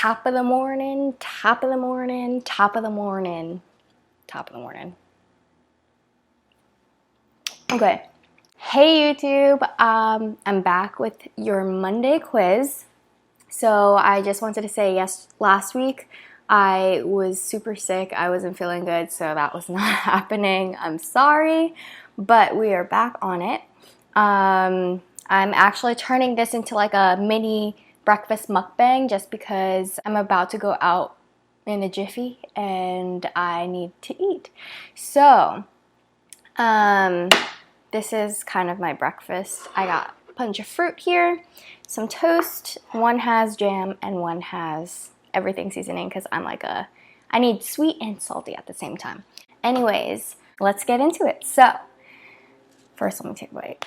Top of the morning, top of the morning, top of the morning, top of the morning. Okay. Hey YouTube, I'm back with your Monday quiz. So I just wanted to say yes, last week I was super sick. I wasn't feeling good, so that was not happening. I'm sorry, but we are back on it. I'm actually turning this into like a mini breakfast mukbang just because I'm about to go out in a jiffy and I need to eat. So, this is kind of my breakfast. I got a bunch of fruit here, some toast. One has jam and one has everything seasoning because I need sweet and salty at the same time. Anyways, let's get into it. So, first let me take a bite.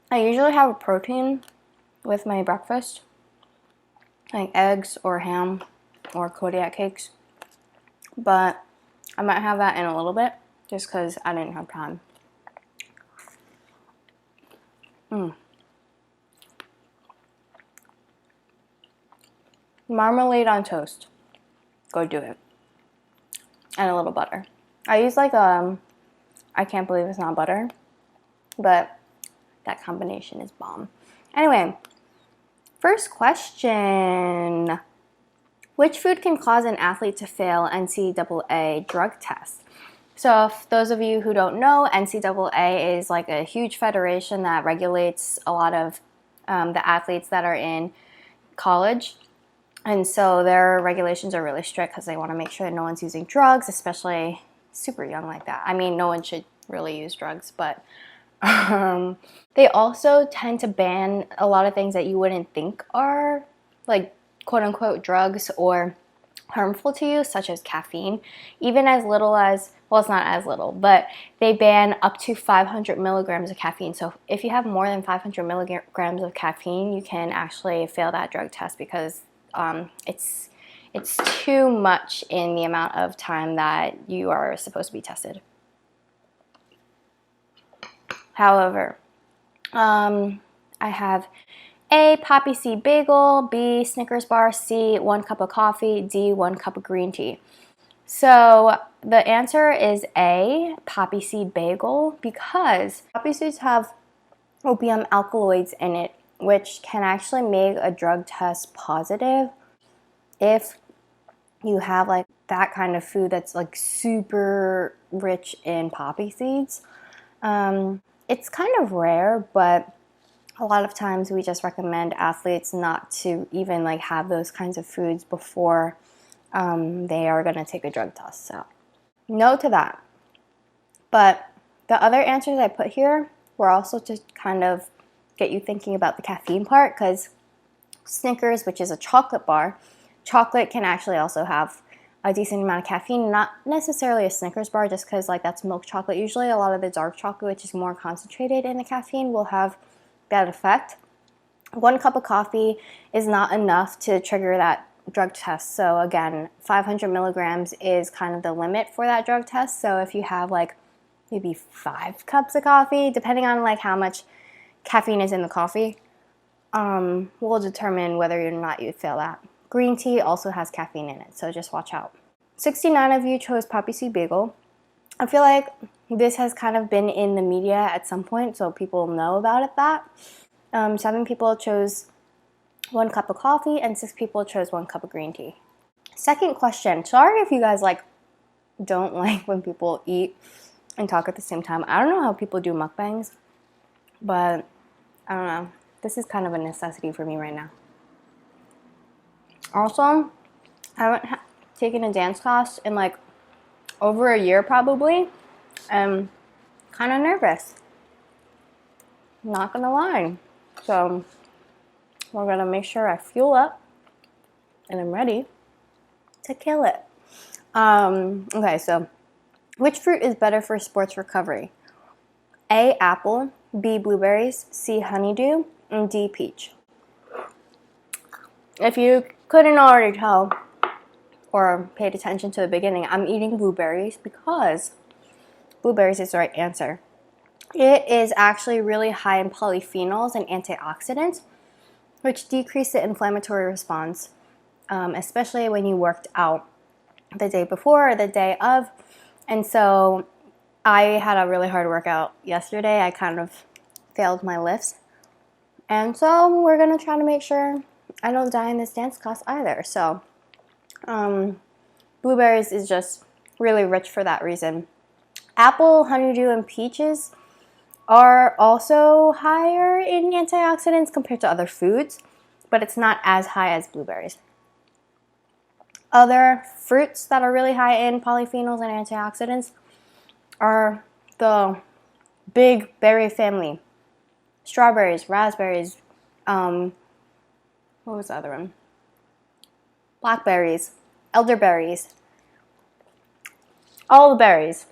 I usually have a protein with my breakfast, like eggs or ham or Kodiak cakes, but I might have that in a little bit just because I didn't have time. Marmalade on toast. Go do it. And a little butter. I use like I can't believe it's not butter, but that combination is bomb. Anyway, first question. Which food can cause an athlete to fail NCAA drug test? So if those of you who don't know, NCAA is like a huge federation that regulates a lot of the athletes that are in college. And so their regulations are really strict because they want to make sure that no one's using drugs, especially super young like that. I mean, no one should really use drugs, but they also tend to ban a lot of things that you wouldn't think are like quote-unquote drugs or harmful to you, such as caffeine, even as little as, well, it's not as little, but they ban up to 500 milligrams of caffeine. So if you have more than 500 milligrams of caffeine, you can actually fail that drug test because it's too much in the amount of time that you are supposed to be tested. However, I have A, poppy seed bagel, B, Snickers bar, C, 1 cup of coffee, D, 1 cup of green tea. So the answer is A, poppy seed bagel, because poppy seeds have opium alkaloids in it, which can actually make a drug test positive if you have like that kind of food that's like super rich in poppy seeds. It's kind of rare, but a lot of times we just recommend athletes not to even like have those kinds of foods before they are going to take a drug test. So no to that. But the other answers I put here were also to kind of get you thinking about the caffeine part, because Snickers, which is a chocolate bar, chocolate can actually also have a decent amount of caffeine, not necessarily a Snickers bar just because like that's milk chocolate. Usually a lot of the dark chocolate, which is more concentrated in the caffeine, will have that effect. 1 cup of coffee is not enough to trigger that drug test. So again, 500 milligrams is kind of the limit for that drug test. So if you have like maybe 5 cups of coffee, depending on like how much caffeine is in the coffee, will determine whether or not you fail that. Green tea also has caffeine in it, so just watch out. 69 of you chose poppy seed bagel. I feel like this has kind of been in the media at some point, so people know about it. That 7 people chose 1 cup of coffee and 6 people chose 1 cup of green tea. Second question. Sorry if you guys like don't like when people eat and talk at the same time. I don't know how people do mukbangs, but I don't know. This is kind of a necessity for me right now. Also, I haven't taken a dance class in like over a year probably. I'm kind of nervous. Not gonna lie. So we're gonna make sure I fuel up and I'm ready to kill it. Okay, so which fruit is better for sports recovery? A, apple, B, blueberries, C, honeydew, and D, peach. If you couldn't already tell or paid attention to the beginning, I'm eating blueberries because blueberries is the right answer. It is actually really high in polyphenols and antioxidants, which decrease the inflammatory response, especially when you worked out the day before or the day of. And so I had a really hard workout yesterday. I kind of failed my lifts. And so we're going to try to make sure I don't die in this dance class either. So blueberries is just really rich for that reason. Apple, honeydew, and peaches are also higher in antioxidants compared to other foods, but it's not as high as blueberries. Other fruits that are really high in polyphenols and antioxidants are the big berry family. Strawberries, raspberries, what was the other one? Blackberries, elderberries, all the berries.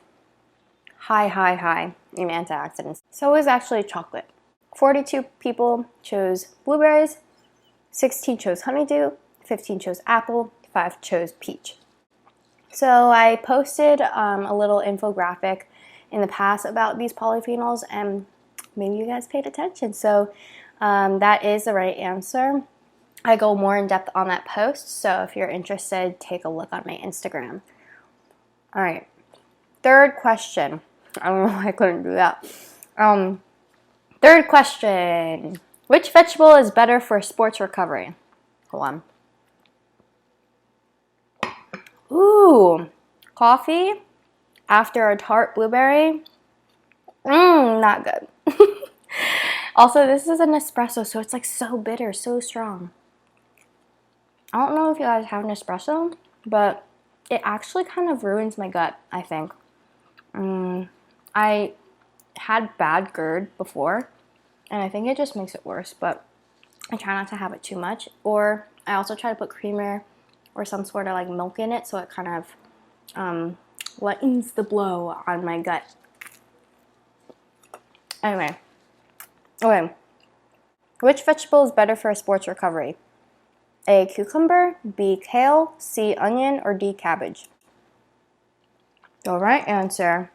High in antioxidants. So is actually chocolate. 42 people chose blueberries, 16 chose honeydew, 15 chose apple, 5 chose peach. So I posted a little infographic in the past about these polyphenols, and maybe you guys paid attention. So that is the right answer. I go more in depth on that post, so if you're interested, take a look on my Instagram. All right, third question. I don't know why I couldn't do that. Third question. Which vegetable is better for sports recovery? Hold on. Ooh, coffee after a tart blueberry? Not good. Also, this is an espresso, so it's like so bitter, so strong. I don't know if you guys have an espresso, but it actually kind of ruins my gut, I think. I had bad GERD before, and I think it just makes it worse, but I try not to have it too much. Or I also try to put creamer or some sort of like milk in it, so it kind of lightens the blow on my gut. Anyway, okay. Which vegetable is better for sports recovery? A, cucumber, B, kale, C, onion, or D, cabbage? The right answer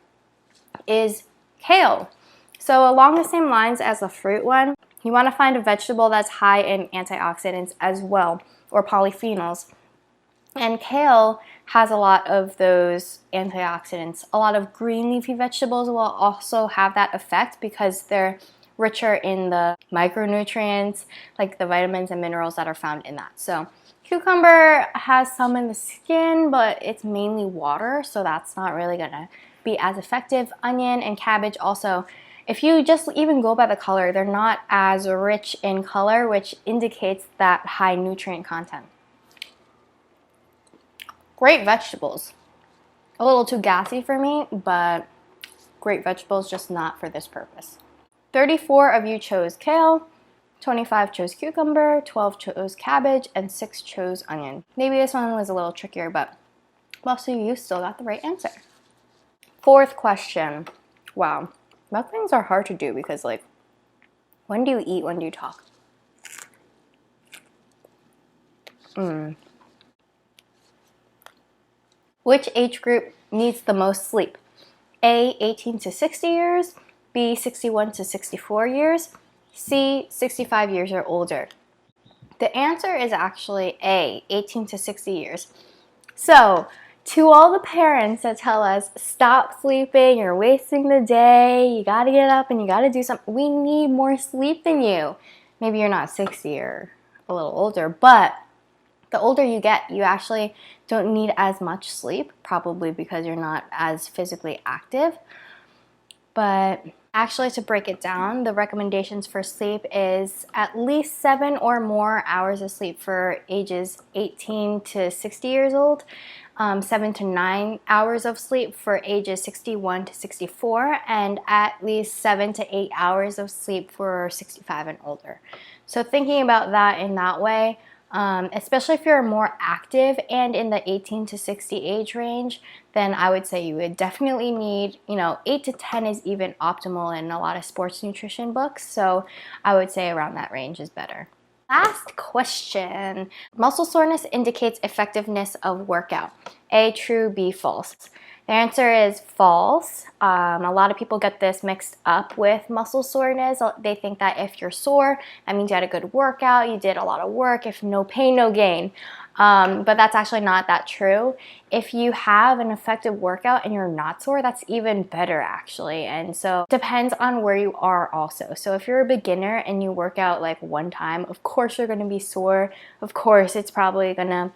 is kale. So along the same lines as the fruit one, you want to find a vegetable that's high in antioxidants as well, or polyphenols. And kale has a lot of those antioxidants. A lot of green leafy vegetables will also have that effect because they're richer in the micronutrients, like the vitamins and minerals that are found in that. So cucumber has some in the skin, but it's mainly water, so that's not really gonna be as effective. Onion and cabbage also, if you just even go by the color, they're not as rich in color, which indicates that high nutrient content. Great vegetables. A little too gassy for me, but great vegetables, just not for this purpose. 34 of you chose kale, 25 chose cucumber, 12 chose cabbage, and 6 chose onion. Maybe this one was a little trickier, but most of you still got the right answer. Fourth question. Wow, mukbangs are hard to do because, like, when do you eat, when do you talk? Which age group needs the most sleep? A, 18 to 60 years, B, 61 to 64 years, C, 65 years or older. The answer is actually A, 18 to 60 years. So, to all the parents that tell us, stop sleeping, you're wasting the day, you gotta get up and you gotta do something, we need more sleep than you. Maybe you're not 60 or a little older, but the older you get, you actually don't need as much sleep, probably because you're not as physically active. But actually, to break it down, the recommendations for sleep is at least 7 or more hours of sleep for ages 18 to 60 years old, 7 to 9 hours of sleep for ages 61 to 64, and at least 7 to 8 hours of sleep for 65 and older. So thinking about that in that way, especially if you're more active and in the 18 to 60 age range, then I would say you would definitely need, 8 to 10 is even optimal in a lot of sports nutrition books. So I would say around that range is better. Last question. Muscle soreness indicates effectiveness of workout. A, true, B, false. The answer is false. A lot of people get this mixed up with muscle soreness. They think that if you're sore, that means you had a good workout, you did a lot of work. If no pain, no gain. But that's actually not that true. If you have an effective workout and you're not sore, that's even better actually. And so it depends on where you are also. So if you're a beginner and you work out like one time, of course you're going to be sore. Of course it's probably going to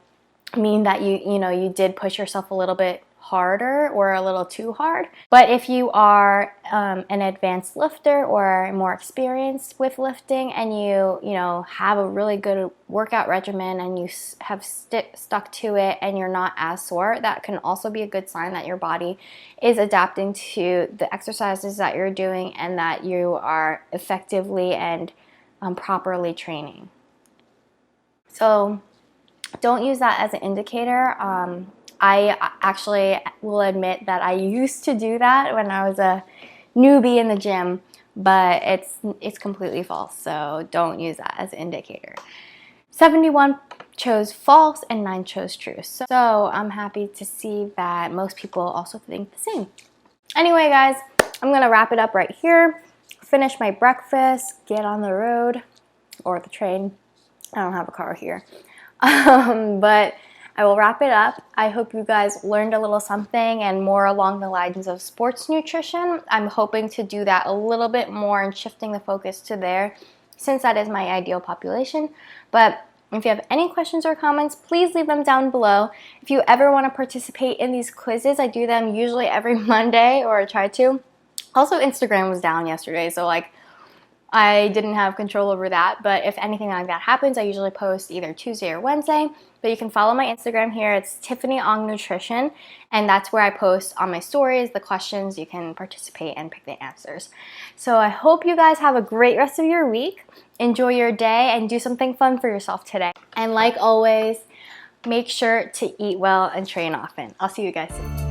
mean that you did push yourself a little bit harder or a little too hard. But if you are an advanced lifter or more experienced with lifting, and you have a really good workout regimen and you have stuck to it and you're not as sore, that can also be a good sign that your body is adapting to the exercises that you're doing and that you are effectively and properly training. So don't use that as an indicator. I actually will admit that I used to do that when I was a newbie in the gym, but it's completely false, so don't use that as an indicator. 71 chose false and 9 chose true. So I'm happy to see that most people also think the same. Anyway, guys, I'm gonna wrap it up right here, finish my breakfast, get on the road or the train. I don't have a car here. But I will wrap it up. I hope you guys learned a little something and more along the lines of sports nutrition. I'm hoping to do that a little bit more and shifting the focus to there, since that is my ideal population. But if you have any questions or comments, please leave them down below. If you ever want to participate in these quizzes, I do them usually every Monday, or I try to. Also, Instagram was down yesterday, so I didn't have control over that, but if anything like that happens, I usually post either Tuesday or Wednesday. But you can follow my Instagram here. It's Tiffany Ong Nutrition, and that's where I post on my stories the questions. You can participate and pick the answers. So I hope you guys have a great rest of your week. Enjoy your day and do something fun for yourself today. And like always, make sure to eat well and train often. I'll see you guys soon.